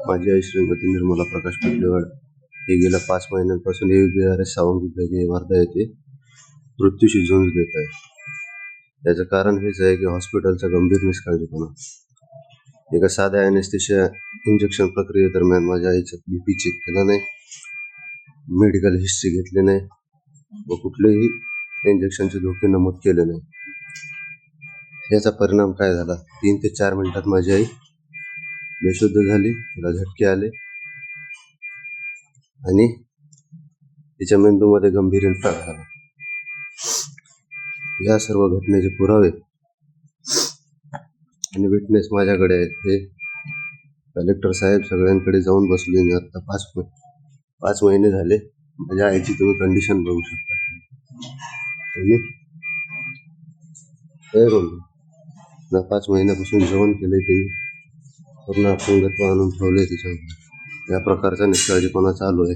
माझी आई श्रीमती निर्मला प्रकाश पिटलेवाड हे गेल्या 5 महिन्यांपासून AVRS सावंगी वर्धा येथे मृत्यूशी झुंज देत आहे. याचं कारण हेच आहे की हॉस्पिटलचा गंभीर निष्काळजीपणा. एका साध्या ॲनेस्थेशिया इंजेक्शन प्रक्रियेदरम्यान माझ्या आईचा BP चेक केला नाही, मेडिकल हिस्ट्री घेतली नाही व कुठलेही इंजेक्शनचे धोके नमूद केले नाही. याचा परिणाम काय झाला? 3 ते 4 मिनिटात माझी आई बेशुद्ध झाली, तिला झटके आले आणि तिच्या मेंदूमध्ये गंभीर इन्फॅक्ट झाला. या सर्व घटनेचे पुरावे आणि विटनेस माझ्याकडे आहेत. हे कलेक्टर साहेब सगळ्यांकडे जाऊन बसले. मी आता 5 महिने झाले. माझ्या आईची तुम्ही कंडिशन बघू शकता. ना 5 महिन्यापासून जेवण केलंय त्यांनी, पूर्ण अपंगत्व आणून ठेवलंय तिच्यामध्ये. या प्रकारचा निष्काळजीपणा चालू आहे.